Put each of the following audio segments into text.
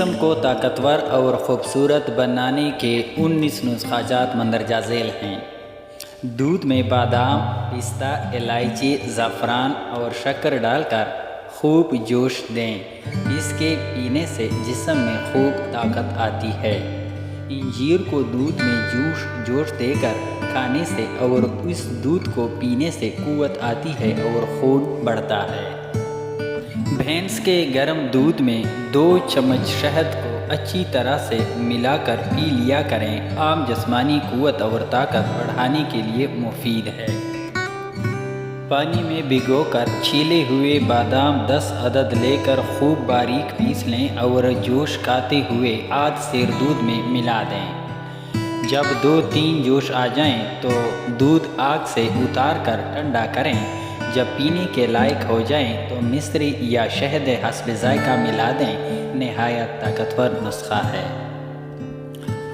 جسم کو طاقتور اور خوبصورت بنانے کے 19 نسخہ جات مندرجہ ذیل ہیں۔ دودھ میں بادام، پستہ، الائچی، زعفران اور شکر ڈال کر خوب جوش دیں۔ اس کے پینے سے جسم میں خوب طاقت آتی ہے۔ انجیر کو دودھ میں جوش دے کر کھانے سے اور اس دودھ کو پینے سے قوت آتی ہے اور خون بڑھتا ہے۔ بھینس کے گرم دودھ میں 2 چمچ شہد کو اچھی طرح سے ملا کر پی لیا کریں۔ عام جسمانی قوت اور طاقت بڑھانے کے لیے مفید ہے۔ پانی میں بھگو کر چھیلے ہوئے بادام 10 عدد لے کر خوب باریک پیس لیں اور جوش کھاتے ہوئے آدھ سیر دودھ میں ملا دیں۔ جب 2-3 جوش آ جائیں تو دودھ آگ سے اتار کر ٹھنڈا کریں۔ جب پینے کے لائق ہو جائیں تو مصری یا شہد حسب ذائقہ ملا دیں۔ نہایت طاقتور نسخہ ہے۔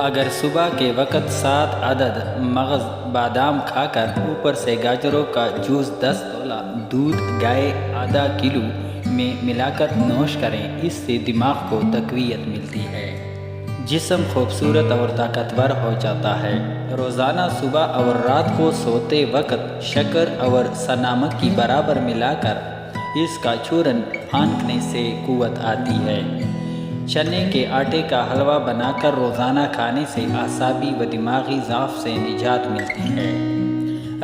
اگر صبح کے وقت 7 عدد مغز بادام کھا کر اوپر سے گاجروں کا جوس 10 تولہ دودھ گائے آدھا کلو میں ملا کر نوش کریں، اس سے دماغ کو تقویت ملتی ہے۔ جسم خوبصورت اور طاقتور ہو جاتا ہے۔ روزانہ صبح اور رات کو سوتے وقت شکر اور نمک کی برابر ملا کر اس کا چورن پھینکنے سے قوت آتی ہے۔ چنے کے آٹے کا حلوہ بنا کر روزانہ کھانے سے اعصابی و دماغی ضعف سے نجات ملتی ہے۔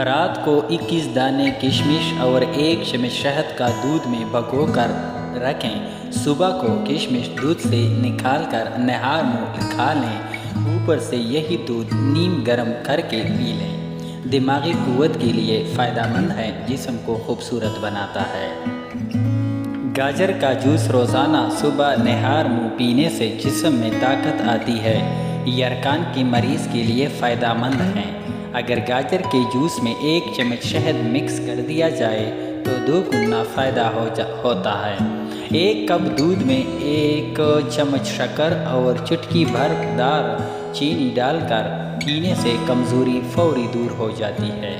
رات کو 21 دانے کشمش اور 1 چمچ شہد کا دودھ میں بھگو کر رکھیں۔ صبح کو کشمش دودھ سے نکال کر نہار منہ کھا لیں۔ اوپر سے یہی دودھ نیم گرم کر کے پی لیں۔ دماغی قوت کے لیے فائدہ مند ہے، جسم کو خوبصورت بناتا ہے۔ گاجر کا جوس روزانہ صبح نہار منہ پینے سے جسم میں طاقت آتی ہے۔ یرقان کے مریض کے لیے فائدہ مند ہے۔ اگر گاجر کے جوس میں 1 چمچ شہد مکس کر دیا جائے تو 2 گنا فائدہ ہوتا ہے۔ 1 کپ دودھ میں 1 چمچ شکر اور چٹکی بھر دار چینی ڈال کر پینے سے کمزوری فوری دور ہو جاتی ہے۔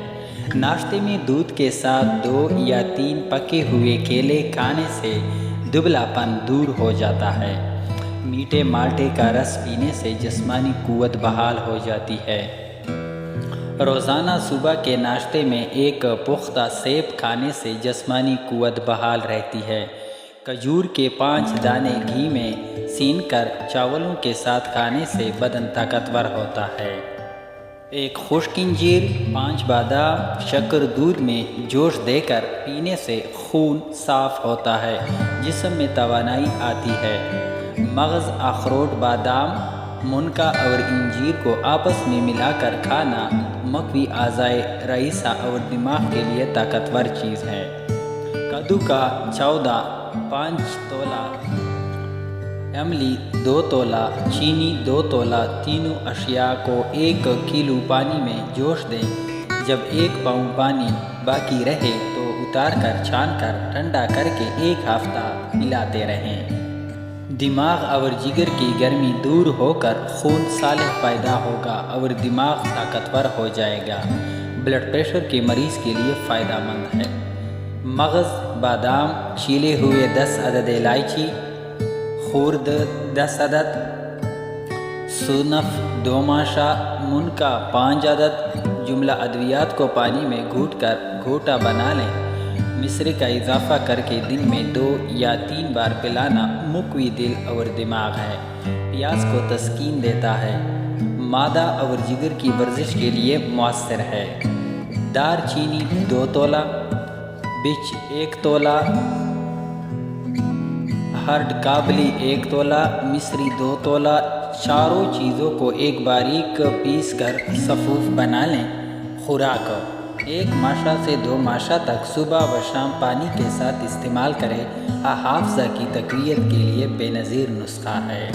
ناشتے میں دودھ کے ساتھ 2 یا 3 پکے ہوئے کیلے کھانے سے دبلا پن دور ہو جاتا ہے۔ میٹھے مالٹے کا رس پینے سے جسمانی قوت بحال ہو جاتی ہے۔ روزانہ صبح کے ناشتے میں 1 پختہ سیب کھانے سے جسمانی قوت بحال رہتی ہے۔ کھجور کے 5 دانے گھی میں سین کر چاولوں کے ساتھ کھانے سے بدن طاقتور ہوتا ہے۔ 1 خشک انجیر، 5 بادام، شکر دودھ میں جوش دے کر پینے سے خون صاف ہوتا ہے، جسم میں توانائی آتی ہے۔ مغز، اخروٹ، بادام، منکا اور انجیر کو آپس میں ملا کر کھانا مقوی اعضائے رئیسہ اور دماغ کے لیے طاقتور چیز ہے۔ کدو کا چاودہ 5 تولہ، املی 2 تولہ، چینی 2 تولہ، تینوں اشیاء کو 1 کلو پانی میں جوش دیں۔ جب 1 پاؤنڈ پانی باقی رہے تو اتار کر چھان کر ٹھنڈا کر کے 1 ہفتہ پلاتے رہیں۔ دماغ اور جگر کی گرمی دور ہو کر خون صالح پیدا ہوگا اور دماغ طاقتور ہو جائے گا۔ بلڈ پریشر کے مریض کے لیے فائدہ مند ہے۔ مغز، بادام، چھیلے ہوئے 10 عدد الائچی، خورد 10 عدد، سونف 2 ماشا، منکا 5 عدد، جملہ ادویات کو پانی میں گھوٹ کر گھوٹا بنا لیں۔ مصری کا اضافہ کر کے دن میں 2 یا 3 بار پلانا مقوی دل اور دماغ ہے۔ پیاز کو تسکین دیتا ہے۔ معدہ اور جگر کی ورزش کے لیے مؤثر ہے۔ دار چینی 2 تولہ، بچ 1 تولہ، ہرڈ کابلی 1 تولہ، مصری 2 تولہ۔ چاروں چیزوں کو ایک باریک پیس کر صفوف بنا لیں۔ خوراک 1 ماشا سے 2 ماشا تک صبح و شام پانی کے ساتھ استعمال کریں۔ حافظہ کی تقویت کے لیے بے نظیر نسخہ ہے۔